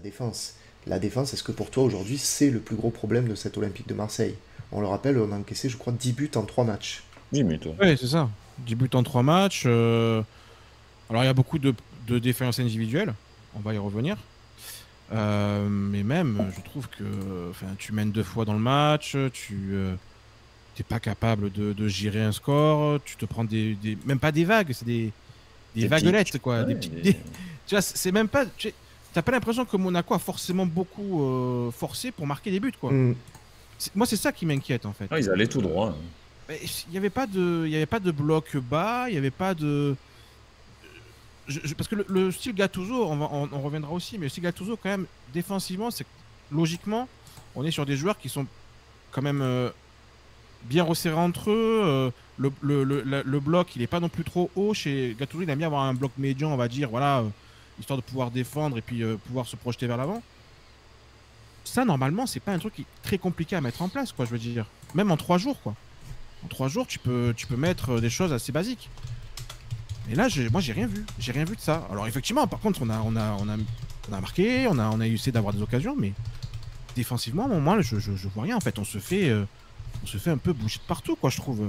défense. La défense, est-ce que pour toi aujourd'hui c'est le plus gros problème de cet Olympique de Marseille? On le rappelle, on a encaissé je crois 10 buts en 3 matchs. Oui, mais toi. Ouais, c'est ça. 10 buts en 3 matchs. Alors, il y a beaucoup de défaillances individuelles. On va y revenir. Mais même, je trouve que enfin, tu mènes 2 fois dans le match, tu n'es pas capable de gérer un score, tu te prends même pas des vagues, c'est des Des petits. vaguelettes, quoi. Des Ouais, petites, des- tu vois, c'est même pas. T'as pas l'impression que Monaco a forcément beaucoup forcé pour marquer des buts, quoi. Hmm. Moi, c'est ça qui m'inquiète, en fait. Ah, ils allaient tout droit, hein. Il n'y avait pas de bloc bas, il n'y avait pas de. Parce que le style Gattuso, on reviendra aussi, mais le style Gattuso, quand même, défensivement, c'est logiquement, on est sur des joueurs qui sont quand même bien resserrés entre eux. Le bloc, il n'est pas non plus trop haut. Chez Gattuso, il aime bien avoir un bloc médian, on va dire, voilà, histoire de pouvoir défendre et puis pouvoir se projeter vers l'avant. Ça, normalement, c'est pas un truc très compliqué à mettre en place, quoi, je veux dire. Même en 3 jours, quoi. En 3 jours, tu peux mettre des choses assez basiques. Et là, moi, j'ai rien vu. J'ai rien vu de ça. Alors, effectivement, par contre, on a marqué, on a essayé d'avoir des occasions, mais défensivement, moi, je vois rien. En fait, on se fait un peu bouger de partout, quoi, je trouve.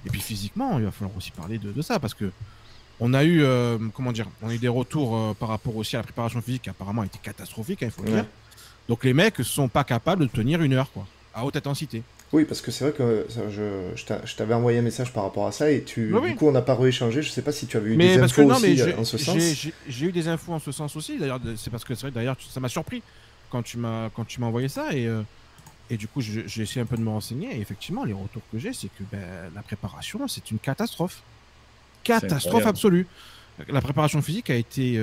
Et puis, physiquement, il va falloir aussi parler de ça, parce que on a eu, comment dire, on a eu des retours par rapport aussi à la préparation physique qui apparemment a été catastrophique, hein, il faut le Ouais. dire. Donc, les mecs sont pas capables de tenir 1 heure, quoi, à haute intensité. Oui, parce que c'est vrai que je t'avais envoyé un message par rapport à ça et Oui, du oui. coup on n'a pas rééchangé. Je sais pas si tu avais eu des Mais parce que infos non, mais aussi en ce sens. j'ai eu des infos en ce sens aussi. D'ailleurs, c'est parce que c'est vrai. D'ailleurs, ça m'a surpris quand tu m'as envoyé ça et du coup, j'ai essayé un peu de me renseigner. Et effectivement, les retours que j'ai, c'est que la préparation, c'est une catastrophe, C'est catastrophe incroyable. absolue. La préparation physique a été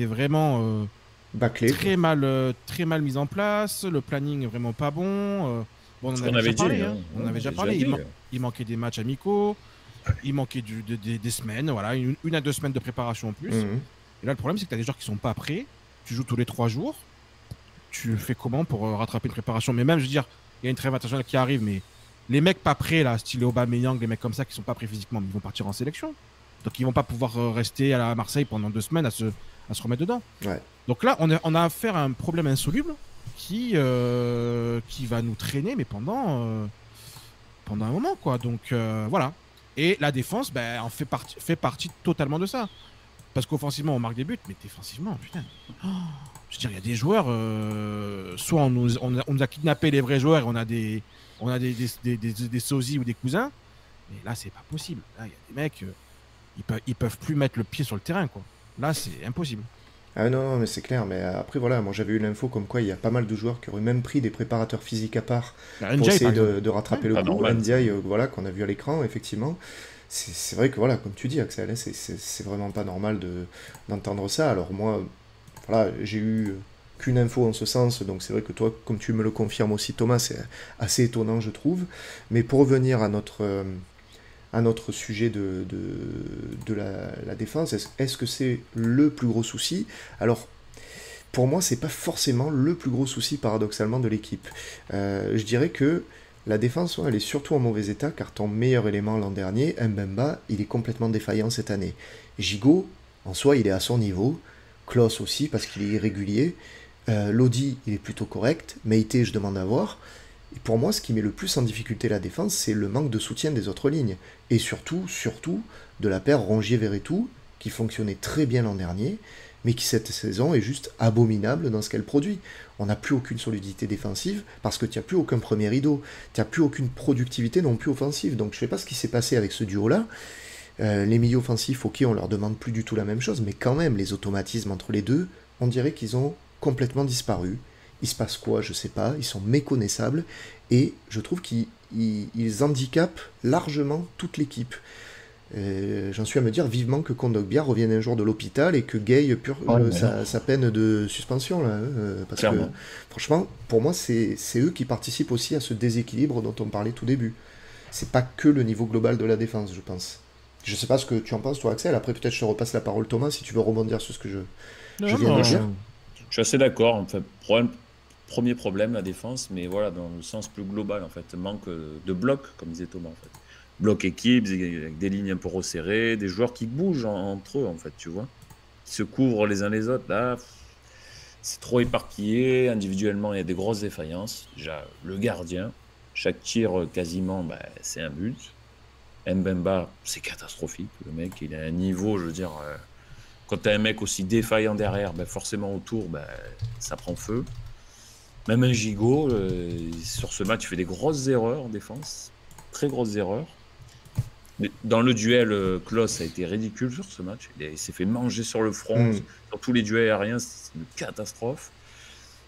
vraiment Bâclé, quoi. très mal mise en place. Le planning est vraiment pas bon. Bon, on Ce en qu'on avait déjà avait dit, parlé, hein. hein. On Ouais, en on avait déjà avait déjà parlé. dit. Il manquait des matchs amicaux. Il manquait des semaines, voilà, 1 à 2 semaines de préparation en plus. Mhm. Et là, le problème, c'est que tu as des joueurs qui sont pas prêts. Tu joues tous les 3 jours. Tu fais comment pour rattraper une préparation? Mais même, je veux dire, il y a une trêve internationale qui arrive, mais les mecs pas prêts, là, style Aubameyang, les mecs comme ça qui sont pas prêts physiquement, mais ils vont partir en sélection. Donc, ils vont pas pouvoir rester à Marseille pendant 2 semaines à se remettre dedans. Ouais. Donc là, on a affaire à un problème insoluble qui va nous traîner, mais pendant un moment, quoi. Donc, voilà. Et la défense, fait partie totalement de ça. Parce qu'offensivement, on marque des buts, mais défensivement, putain. Oh, je veux dire, il y a des joueurs, soit on nous a kidnappé les vrais joueurs et on a des sosies ou des cousins, mais là, c'est pas possible. Là, il y a des mecs, ils peuvent plus mettre le pied sur le terrain, quoi. Là, c'est impossible. Ah non, non, mais c'est clair. Mais après, voilà, moi j'avais eu l'info comme quoi il y a pas mal de joueurs qui auraient même pris des préparateurs physiques à part La pour NJ, essayer par exemple. de Ouais. rattraper le Pas coup. normal, ça. NDI, voilà, qu'on a vu à l'écran, effectivement. C'est vrai que, voilà, comme tu dis, Axel, hein, c'est vraiment pas normal d'entendre ça. Alors moi, voilà, j'ai eu qu'une info en ce sens, donc c'est vrai que toi, comme tu me le confirmes aussi, Thomas, c'est assez étonnant, je trouve. Mais pour revenir à notre sujet de la défense, est-ce que c'est le plus gros souci? Alors, pour moi, c'est pas forcément le plus gros souci, paradoxalement, de l'équipe. Je dirais que la défense, ouais, elle est surtout en mauvais état, car ton meilleur élément l'an dernier, Mbemba, il est complètement défaillant cette année. Gigot, en soi, il est à son niveau. Klaus aussi, parce qu'il est irrégulier. Lodi, il est plutôt correct. Meite, je demande à voir. Et pour moi, ce qui met le plus en difficulté la défense, c'est le manque de soutien des autres lignes. Et surtout, de la paire Rongier-Verretou, qui fonctionnait très bien l'an dernier, mais qui cette saison est juste abominable dans ce qu'elle produit. On n'a plus aucune solidité défensive, parce que tu n'as plus aucun premier rideau, tu n'as plus aucune productivité non plus offensive. Donc je ne sais pas ce qui s'est passé avec ce duo-là. Les milieux offensifs, ok, on leur demande plus du tout la même chose, mais quand même, les automatismes entre les deux, on dirait qu'ils ont complètement disparu. Il se passe quoi, je sais pas, ils sont méconnaissables, et je trouve qu'ils handicapent largement toute l'équipe. J'en suis à me dire vivement que Kondogbia revienne un jour de l'hôpital et que Gay purge Ouais, mais non, sa peine de suspension, là, parce que clairement. franchement, pour moi, c'est eux qui participent aussi à ce déséquilibre dont on parlait tout début. C'est pas que le niveau global de la défense, je pense. Je sais pas ce que tu en penses, toi, Axel. Après, peut-être je te repasse la parole, Thomas, si tu veux rebondir sur ce que je Non, viens de dire. non. Je suis assez d'accord. Enfin, premier problème, la défense, mais voilà, dans le sens plus global, en fait. Manque de bloc, comme disait Thomas, en fait. Bloc équipe, avec des lignes un peu resserrées, des joueurs qui bougent entre eux, en fait, tu vois. Qui se couvrent les uns les autres. Là, c'est trop éparpillé. Individuellement, il y a des grosses défaillances. Déjà, le gardien, chaque tir, quasiment, bah, c'est un but. Mbemba, c'est catastrophique. Le mec, il a un niveau, je veux dire, quand tu as un mec aussi défaillant derrière, bah, forcément autour, bah, ça prend feu. Même un Gigot, sur ce match, il fait des grosses erreurs en défense. Très grosses erreurs. Mais dans le duel, Klose a été ridicule sur ce match. Il s'est fait manger sur le front. Sur tous les duels aériens, c'est une catastrophe.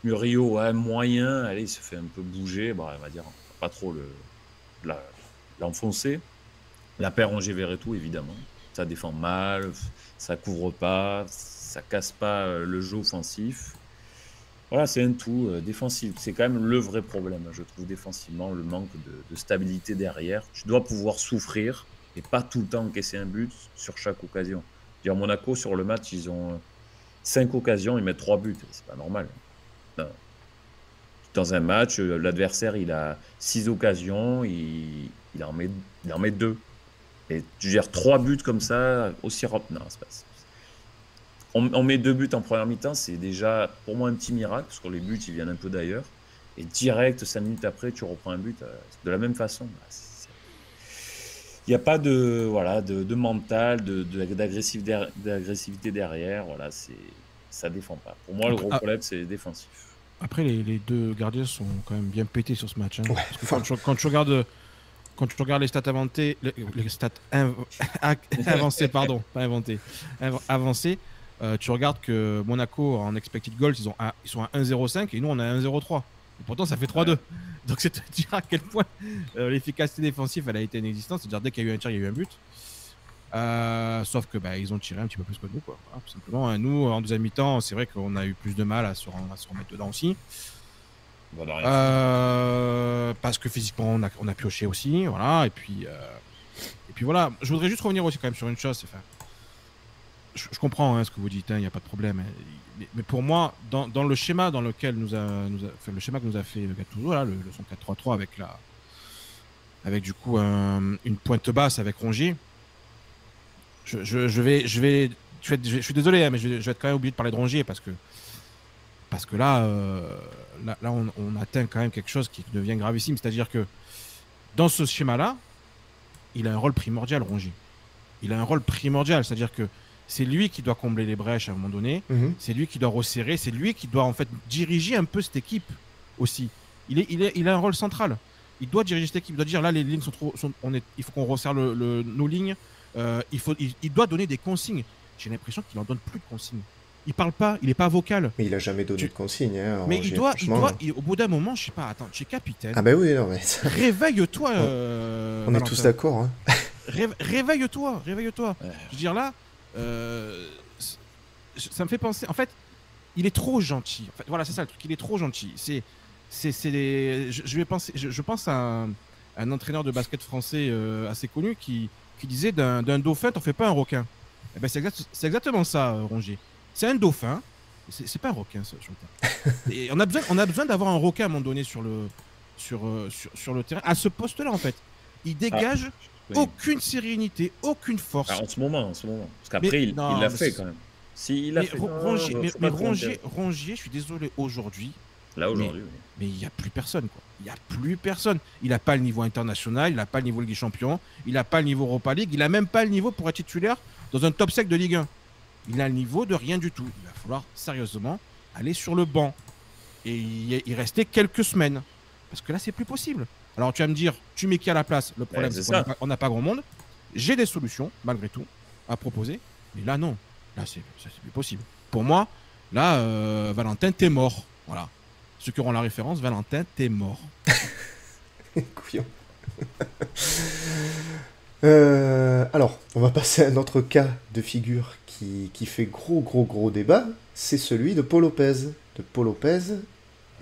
Murillo, ouais, moyen. Allez, il se fait un peu bouger. Bon, on va dire, pas trop l'enfoncer. La paire Rongier-Verretou, évidemment. Ça défend mal, ça couvre pas, ça casse pas le jeu offensif. Voilà, c'est un tout défensif. C'est quand même le vrai problème, je trouve, défensivement, le manque de stabilité derrière. Tu dois pouvoir souffrir et pas tout le temps encaisser un but sur chaque occasion. Dire Monaco, sur le match, ils ont 5 occasions, ils mettent 3 buts. C'est pas normal. Non. Dans un match, l'adversaire, il a 6 occasions, il en met 2. Et tu gères 3 buts comme ça, aussi rapidement. Non, c'est pas ça. On met 2 buts en première mi-temps, c'est déjà pour moi un petit miracle, parce que les buts ils viennent un peu d'ailleurs. Et direct, 5 minutes après, tu reprends un but de la même façon. Il n'y a pas de mental, d'agressivité derrière. Voilà, ça défend pas. Pour moi, le gros problème, c'est défensif. Après, les deux gardiens sont quand même bien pétés sur ce match. Hein. Ouais, Parce que quand tu regardes les stats les stats avancées, pardon, pas inventées, avancées, tu regardes que Monaco en expected goals, ils sont à 1,05 et nous on a 1,03. Et pourtant ça fait 3-2. Donc c'est te dire à quel point l'efficacité défensive elle a été inexistante. C'est-à-dire dès qu'il y a eu un tir, il y a eu un but. Sauf que ils ont tiré un petit peu plus que nous, quoi. Voilà, tout simplement. Nous, en deuxième mi-temps, c'est vrai qu'on a eu plus de mal à se remettre dedans aussi. Parce que physiquement on a pioché aussi, voilà. Et puis voilà. Je voudrais juste revenir aussi quand même sur une chose. Enfin, je comprends ce que vous dites, il n'y a pas de problème. Mais pour moi, dans le schéma dans lequel le schéma que nous a fait Gattuso, là, son 4-3-3 avec du coup une pointe basse avec Rongier. Je suis désolé, mais je vais être quand même obligé de parler de Rongier parce que là, on atteint quand même quelque chose qui devient gravissime. C'est-à-dire que dans ce schéma-là, il a un rôle primordial, Rongier. Il a un rôle primordial, c'est-à-dire que c'est lui qui doit combler les brèches à un moment donné. C'est lui qui doit resserrer. C'est lui qui doit en fait diriger un peu cette équipe aussi. Il a un rôle central. Il doit diriger cette équipe. Il doit dire là, les lignes sont trop. Il faut qu'on resserre nos lignes. Il doit donner des consignes. J'ai l'impression qu'il n'en donne plus de consignes. Il parle pas, il est pas vocal. Mais il a jamais donné de consignes. Hein, mais au bout d'un moment, je sais pas, attends, tu es capitaine. Ah oui, non mais... Réveille-toi. On est tous d'accord. Hein. Réveille-toi. Ouais. Je veux dire là, ça me fait penser. En fait, il est trop gentil. En fait, voilà, c'est ça le truc. Il est trop gentil. Je pense à un entraîneur de basket français assez connu qui disait d'un dauphin, t'en fais pas un requin. Eh ben, c'est exactement ça, Rongier. C'est un dauphin. C'est pas un requin, ça, et on a besoin d'avoir un requin à un moment donné sur le terrain. À ce poste-là, en fait. Il dégage aucune sérénité, aucune force. En ce moment. Parce qu'après, il l'a fait quand même. Si, il a fait. Rongier, je suis désolé, aujourd'hui. Là, aujourd'hui, oui. Mais il n'y a plus personne, quoi. Il n'y a plus personne. Il n'a pas le niveau international, il n'a pas le niveau Ligue des Champions, il n'a pas le niveau Europa League, il n'a même pas le niveau pour être titulaire dans un top 5 de Ligue 1. Il a le niveau de rien du tout. Il va falloir sérieusement aller sur le banc et y rester quelques semaines. Parce que là, c'est plus possible. Alors, tu vas me dire, tu mets qui à la place? Le problème, c'est qu'on n'a pas grand monde. J'ai des solutions, malgré tout, à proposer. Mais là, non. Là, c'est plus possible. Pour moi, là, Valentin, t'es mort. Voilà. Ceux qui auront la référence, Valentin, t'es mort. Couillon. Alors, on va passer à un autre cas de figure qui fait gros débat. C'est celui de Paul Lopez.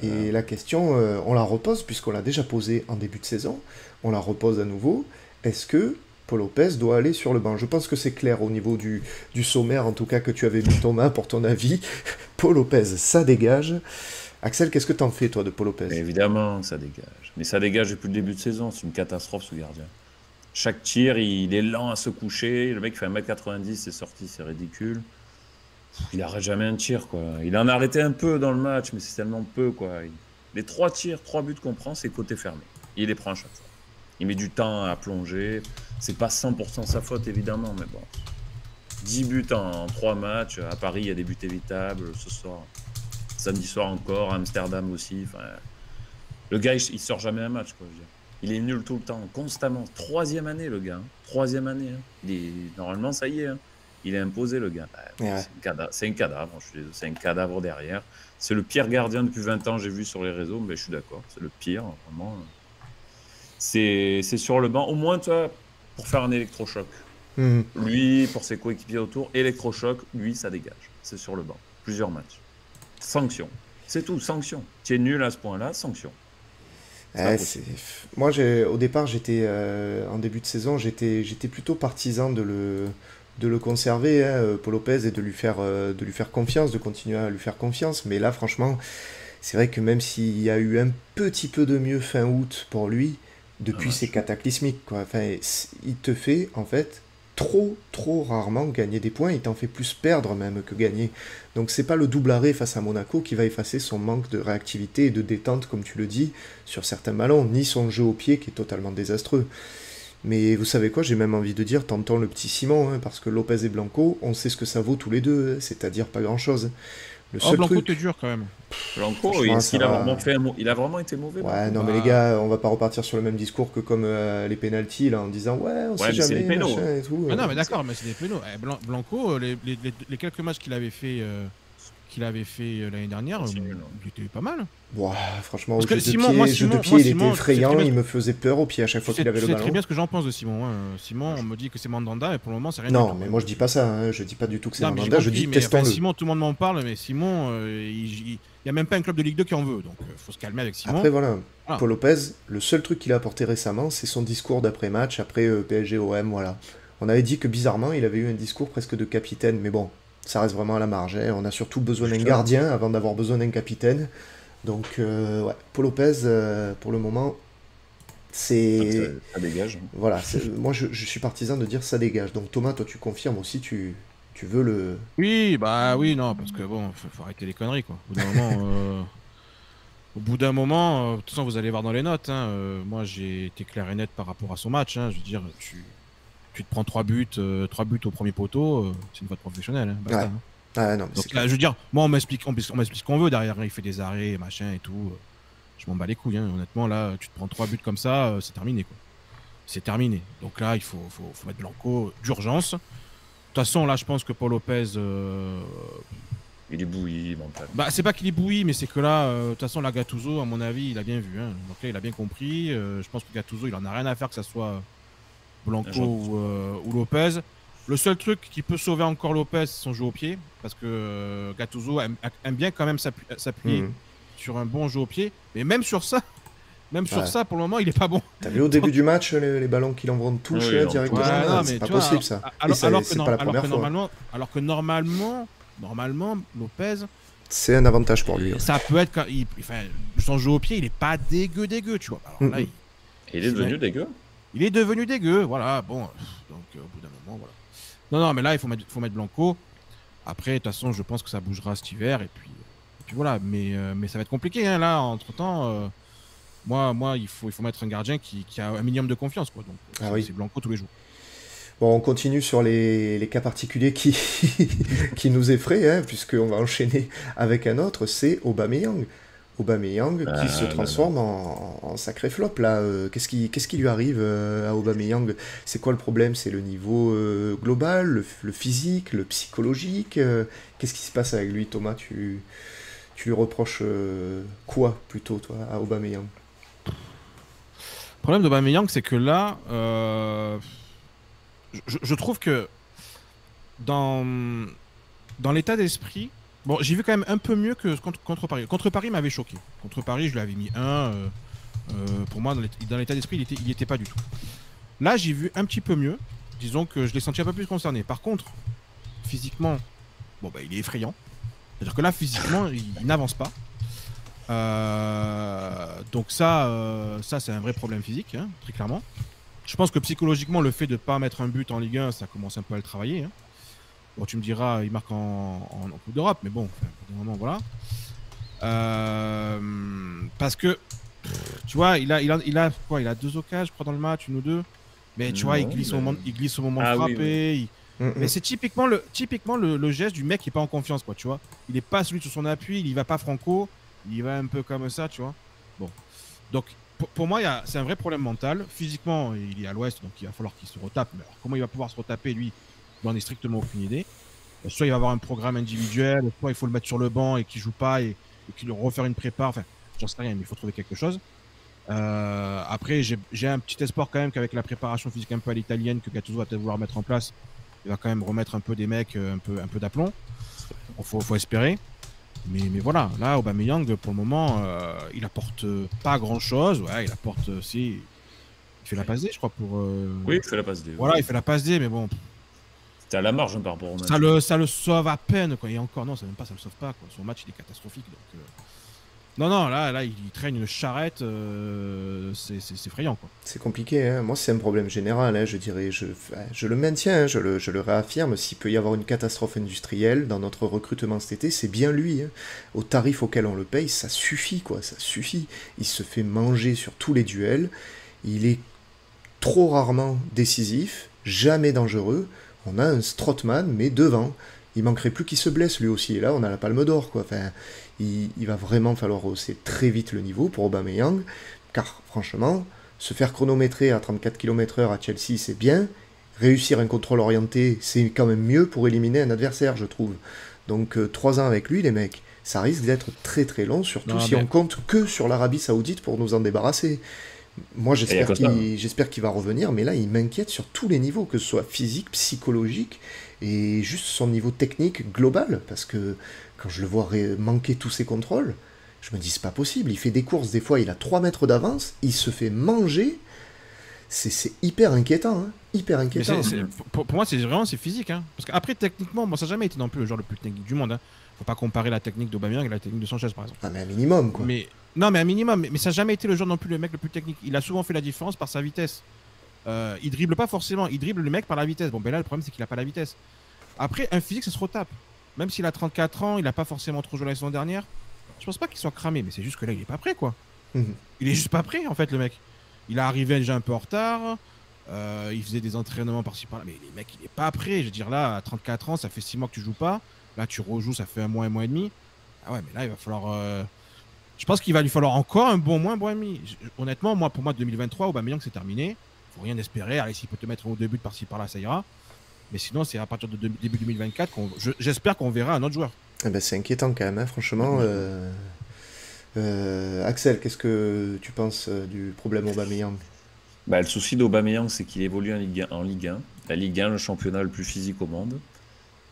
Et la question, on la repose, puisqu'on l'a déjà posée en début de saison. On la repose à nouveau. Est-ce que Paul Lopez doit aller sur le banc? Je pense que c'est clair au niveau du sommaire, en tout cas, que tu avais mis, Thomas, pour ton avis. Paul Lopez, ça dégage. Axel, qu'est-ce que t'en fais, toi, de Paul Lopez? Mais évidemment, ça dégage. Mais ça dégage depuis le début de saison. C'est une catastrophe, ce gardien. Chaque tir, il est lent à se coucher. Le mec fait 1m90, c'est sorti, c'est ridicule. Il arrête jamais un tir, quoi. Il en a arrêté un peu dans le match, mais c'est tellement peu, quoi. Les 3 tirs, 3 buts qu'on prend, c'est côté fermé. Il les prend à chaque fois. Il met du temps à plonger. C'est pas 100% sa faute, évidemment, mais bon. 10 buts en 3 matchs. À Paris, il y a des buts évitables. Ce soir, samedi soir encore. À Amsterdam aussi. Enfin, le gars, il sort jamais un match, quoi. Je veux dire. Il est nul tout le temps, constamment. 3e année, le gars. 3e année. Normalement, ça y est. Il est imposé, le gars. Ouais. C'est un cadavre. C'est un cadavre derrière. C'est le pire gardien depuis 20 ans, j'ai vu sur les réseaux. Mais je suis d'accord. C'est le pire, vraiment. C'est sur le banc. Au moins, toi, pour faire un électrochoc. Lui, pour ses coéquipiers autour, électrochoc, lui, ça dégage. C'est sur le banc. Plusieurs matchs. Sanction. C'est tout, sanction. Tu es nul à ce point-là, sanction. Moi, au départ, j'étais en début de saison, j'étais plutôt partisan de le conserver, hein, Paul Lopez, et de lui faire confiance, de continuer à lui faire confiance. Mais là, franchement, c'est vrai que même s'il y a eu un petit peu de mieux fin août pour lui, depuis c'est cataclysmique, quoi. Enfin, il te fait, en fait, trop rarement gagner des points. Il t'en fait plus perdre même que gagner. Donc c'est pas le double arrêt face à Monaco qui va effacer son manque de réactivité et de détente, comme tu le dis, sur certains ballons, ni son jeu au pied qui est totalement désastreux. Mais vous savez quoi, j'ai même envie de dire, tentons le petit Simon, hein, parce que Lopez et Blanco, on sait ce que ça vaut tous les deux, c'est-à-dire pas grand-chose. Le seul Blanco, truc... t'es dur quand même. Blanco, il a vraiment été mauvais. Ouais, non, mais les gars, on va pas repartir sur le même discours que comme les pénaltys, là, en disant ouais, on sait jamais, les pénaux, machin et tout. Non, mais d'accord, mais c'est des pénaux. Blanco, les quelques matchs qu'il avait fait l'année dernière, il était pas mal. Wow, franchement, Parce au que jeu de pied, il était effrayant, il me faisait peur au pied à chaque fois qu'il avait le ballon. C'est très bien ce que j'en pense de Simon. Simon, on me dit que c'est Mandanda, mais pour le moment, c'est rien. Non, mais moi je dis pas ça, hein. Je dis pas du tout que c'est Mandanda, je dis testons-le. Simon, tout le monde m'en parle, mais Simon, il y a même pas un club de Ligue 2 qui en veut, donc faut se calmer avec Simon. Après, voilà, Paul Lopez, le seul truc qu'il a apporté récemment, c'est son discours d'après-match, après PSG-OM, voilà. On avait dit que bizarrement, il avait eu un discours presque de capitaine, mais bon, ça reste vraiment à la marge. Hein. On a surtout besoin d'un gardien avant d'avoir besoin d'un capitaine. Donc, ouais, Paul Lopez, pour le moment, c'est... Ça dégage. Voilà, moi je suis partisan de dire ça dégage. Donc Thomas, toi tu confirmes aussi, tu veux le... Oui, bah oui, non, parce que bon, faut arrêter les conneries, quoi. Au bout d'un moment, de toute façon, vous allez voir dans les notes, hein, moi j'ai été clair et net par rapport à son match. Hein, je veux dire, tu te prends 3 buts au premier poteau, c'est une faute professionnelle. Hein, basta, ouais. Hein. Ah, non, donc là, je veux dire, moi on m'explique ce qu'on veut derrière, il fait des arrêts, machin et tout. Je m'en bats les couilles, hein. Honnêtement, là, tu te prends 3 buts comme ça, c'est terminé, quoi. C'est terminé. Donc là, il faut mettre Blanco d'urgence. De toute façon, là, je pense que Paul Lopez... Il est bouilli, mental. Bah, c'est pas qu'il est bouilli, mais c'est que là, de toute façon, là, Gattuso, à mon avis, il a bien vu. Hein. Donc là, il a bien compris. Je pense que Gattuso, il en a rien à faire que ça soit Blanco ou Lopez. Le seul truc qui peut sauver encore Lopez, c'est son jeu au pied. Parce que Gattuso aime bien quand même s'appuyer sur un bon jeu au pied. Mais même sur ça, pour le moment, il est pas bon. T'as vu au début du match les ballons qu'il envoie en touche directement, c'est pas possible ça. Alors que normalement, Lopez, c'est un avantage pour lui. Ça peut être son jeu au pied, il est pas dégueu, tu vois. Alors là, il est devenu dégueu. Il est devenu dégueu, voilà. Bon, donc au bout d'un moment, voilà. Non, mais là, il faut mettre Blanco. Après, de toute façon, je pense que ça bougera cet hiver et puis voilà. Mais ça va être compliqué, hein, là. Entre temps, moi, il faut mettre un gardien qui a un minimum de confiance, quoi. Donc, c'est Blanco tous les jours. Bon, on continue sur les cas particuliers qui nous effraient, hein, puisqu'on va enchaîner avec un autre, c'est Aubameyang. Aubameyang qui se transforme en sacré flop, là. Qu'est-ce qui lui arrive à Aubameyang? C'est quoi le problème? C'est le niveau global, le physique, le psychologique? Qu'est-ce qui se passe avec lui, Thomas? Tu lui reproches quoi, plutôt, toi, à Aubameyang? Le problème d'Aubameyang, c'est que là... Je trouve que dans l'état d'esprit, bon, j'ai vu quand même un peu mieux que contre Paris. Contre Paris m'avait choqué. Contre Paris, je lui avais mis 1. Pour moi, dans l'état d'esprit, il était pas du tout. Là, j'ai vu un petit peu mieux. Disons que je l'ai senti un peu plus concerné. Par contre, physiquement, bon, bah, il est effrayant. C'est-à-dire que là, physiquement, il n'avance pas. Donc ça c'est un vrai problème physique, hein, très clairement. Je pense que psychologiquement, le fait de ne pas mettre un but en Ligue 1, ça commence un peu à le travailler. Hein. Bon, tu me diras, il marque en Coupe d'Europe, mais bon, enfin, pour le moment, voilà. Parce que, tu vois, il a quoi, il a 2 occasions, je crois, dans le match, 1 ou 2. Mais tu vois, il Non, glisse mais- il glisse au moment de Ah oui, frapper. oui. Mais c'est typiquement le geste du mec qui est pas en confiance, quoi, tu vois. Il est pas celui sur son appui, il y va pas franco, il y va un peu comme ça, tu vois. Bon. Donc, pour moi, c'est un vrai problème mental. Physiquement, il est à l'ouest, donc il va falloir qu'il se retape. Mais alors, comment il va pouvoir se retaper, lui, j'en ai strictement aucune idée. Soit il va avoir un programme individuel, soit il faut le mettre sur le banc et qu'il joue pas et qu'il refaire une prépa. Enfin, j'en sais rien, mais il faut trouver quelque chose. Après, j'ai un petit espoir quand même qu'avec la préparation physique un peu à l'italienne que Gattuso va peut-être vouloir mettre en place, il va quand même remettre un peu des mecs un peu d'aplomb. Faut espérer. Mais voilà, là, Aubameyang, pour le moment, il apporte pas grand-chose. Ouais, il apporte, si, il fait la passe D, je crois, pour... Oui, il fait la passe D. Voilà, il fait la passe D, mais bon, C'était à la marge par rapport au match. ça le sauve à peine, quoi. Et encore, non, ça même pas, ça le sauve pas, quoi. Son match, il est catastrophique, donc... Non, là, il traîne une charrette, c'est effrayant, quoi. C'est compliqué, hein. Moi c'est un problème général, hein, je dirais, je le maintiens, hein, je le réaffirme, s'il peut y avoir une catastrophe industrielle dans notre recrutement cet été, c'est bien lui, hein. Au tarif auquel on le paye, ça suffit, quoi, ça suffit. Il se fait manger sur tous les duels, il est trop rarement décisif, jamais dangereux, on a un Strootman, mais devant. Il manquerait plus qu'il se blesse lui aussi, et là on a la palme d'or, quoi. Enfin, il va vraiment falloir hausser très vite le niveau pour Aubameyang, car franchement, se faire chronométrer à 34 km/h à Chelsea, c'est bien. Réussir un contrôle orienté, c'est quand même mieux pour éliminer un adversaire, je trouve. Donc 3 ans avec lui, les mecs, ça risque d'être très très long, surtout Non, si mais- on compte que sur l'Arabie Saoudite pour nous en débarrasser. Moi, Et y a que ça, hein. j'espère qu'il va revenir, mais là, il m'inquiète sur tous les niveaux, que ce soit physique, psychologique, et juste son niveau technique global, parce que quand je le vois manquer tous ses contrôles, je me dis, c'est pas possible. Il fait des courses, des fois, il a 3 mètres d'avance, il se fait manger. C'est hyper inquiétant, hein. Hyper Mais inquiétant. pour moi, c'est physique. Hein. Parce qu'après, techniquement, bon, ça n'a jamais été non plus le joueur le plus technique du monde. Hein. Faut pas comparer la technique d'Aubameyang et la technique de Sanchez, par exemple. Ah, mais un minimum, quoi. Non, mais un minimum. Mais ça n'a jamais été le joueur non plus le mec le plus technique. Il a souvent fait la différence par sa vitesse. Il dribble pas forcément. Il dribble le mec par la vitesse. Bon, ben là, le problème, c'est qu'il a pas la vitesse. Après, un physique, ça se retape. Même s'il a 34 ans, il a pas forcément trop joué la saison dernière. Je pense pas qu'il soit cramé, mais c'est juste que là, il est pas prêt, quoi. Mhm. Il est juste pas prêt, en fait, le mec. Il est arrivé déjà un peu en retard. Il faisait des entraînements par-ci par-là. Mais les mecs, il est pas prêt. Je veux dire, là, à 34 ans, ça fait 6 mois que tu joues pas. Là, tu rejoues, ça fait un mois et demi. Ah ouais, mais là, il va falloir. Je pense qu'il va lui falloir encore un bon mois et demi. Honnêtement, pour moi, 2023, Aubameyang, c'est terminé. Faut rien espérer. Allez, s'il peut te mettre au début par-ci par-là, ça ira. Mais sinon, c'est à partir de début 2024 j'espère qu'on verra un autre joueur. Eh ben, c'est inquiétant quand même, hein, franchement. Axel, qu'est-ce que tu penses du problème Aubameyang? Bah, le souci d'Aubameyang, c'est qu'il évolue en Ligue 1. La Ligue 1, le championnat le plus physique au monde,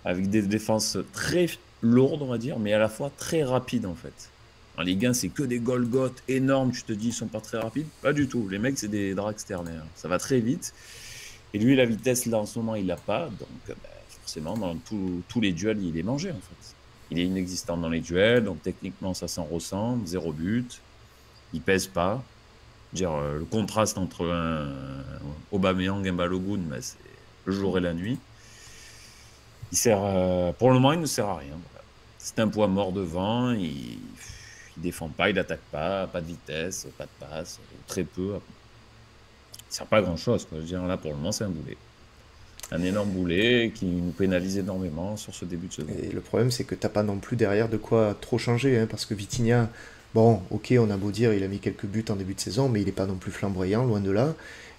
avec des défenses très lourdes, on va dire, mais à la fois très rapides, en fait. En Ligue 1, c'est que des Golgoth énormes, tu te dis, ils sont pas très rapides. Pas du tout. Les mecs, c'est des Dragsterner. Ça va très vite. Et lui, la vitesse, là, en ce moment, il l'a pas. Donc, forcément, dans tous les duels, il est mangé, en fait. Il est inexistant dans les duels, donc techniquement, ça s'en ressent. 0 but. Il pèse pas. Dire, le contraste entre un Aubameyang et un Balogun, bah, c'est le jour et la nuit. Il sert, pour le moment, il ne sert à rien. Voilà. C'est un poids mort devant. Il défend pas, il attaque pas de vitesse, pas de passe, très peu. Il sert pas à grand chose. Quoi. Je veux dire, là, pour le moment, c'est un boulet. Un énorme boulet qui nous pénalise énormément sur ce début de saison. Et le problème, c'est que t'as pas non plus derrière de quoi trop changer, hein, parce que Vitinha, bon, ok, on a beau dire, il a mis quelques buts en début de saison, mais il est pas non plus flamboyant, loin de là.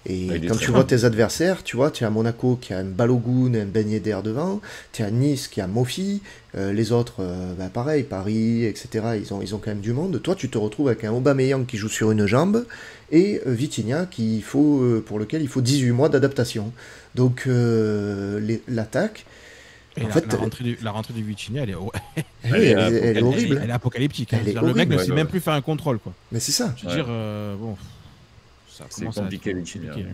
Et Bah, il est quand très tu vois tes adversaires, tu vois, tu as Monaco qui a un Balogun, un Ben Yedder devant, tu as Nice qui a Mofi, les autres, bah, pareil, Paris, etc., ils ont quand même du monde. Toi, tu te retrouves avec un Aubameyang qui joue sur une jambe, et Vitinha pour lequel il faut 18 mois d'adaptation. Donc, l'attaque... Et En fait, la rentrée du Vitinha, elle est elle est horrible. elle est apocalyptique. Hein. Elle est Le mec ne horrible. sait même plus faire un contrôle, quoi. Mais c'est ça. Je veux dire, bon, ça C'est commence à compliqué, être Vitinha. compliqué,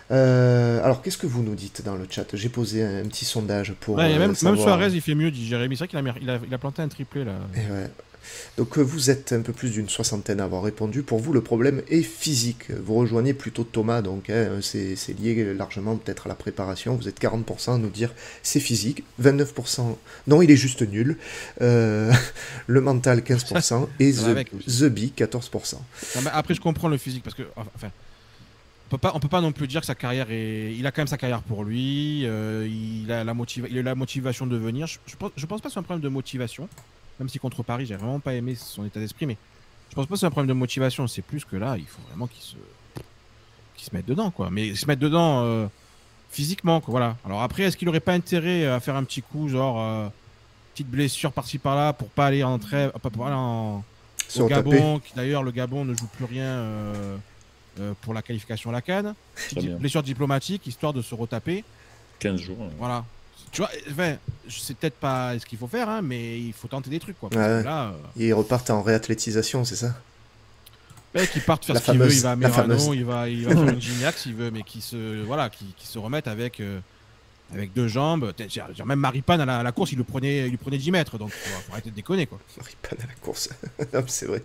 hein. Alors, qu'est-ce que vous nous dites dans le chat? J'ai posé un petit sondage pour Ouais, même savoir... Suarez, il fait mieux, dit Jérémy. C'est vrai qu'il a planté un triplé, là. Et ouais. Donc vous êtes un peu plus d'une soixantaine à avoir répondu. Pour vous, le problème est physique. Vous rejoignez plutôt Thomas, donc hein, c'est lié largement peut-être à la préparation. Vous êtes 40% à nous dire c'est physique, 29% non, il est juste nul, le mental 15% et The Bee 14%. Non, mais après, je comprends le physique parce que, enfin, on peut pas non plus dire que sa carrière est. Il a quand même sa carrière pour lui. Il a la motivation de venir. Je pense pas que c'est un problème de motivation. Même si contre Paris, j'ai vraiment pas aimé son état d'esprit, mais je pense pas que c'est un problème de motivation. C'est plus que là, il faut vraiment qu'il se mette dedans, quoi. Mais se mettre dedans physiquement, quoi. Voilà. Alors après, est-ce qu'il aurait pas intérêt à faire un petit coup, genre petite blessure par-ci par-là, pour pas aller en trêve, pour aller au Gabon, qui d'ailleurs le Gabon ne joue plus rien pour la qualification à la CAN. Blessure diplomatique, histoire de se retaper. 15 jours. Voilà. Tu vois, enfin, c'est peut-être pas ce qu'il faut faire, hein, mais il faut tenter des trucs, quoi. Parce que là, ils repartent en réathlétisation, c'est ça? Mec, il part faire ce qu'il veut, il va à Merano, il va faire une Gignac s'il veut, mais qui se remette avec 2 jambes. Même Maripane à la course, il lui prenait 10 mètres, donc faut arrêter de déconner, quoi. Maripane à la course, non, c'est vrai.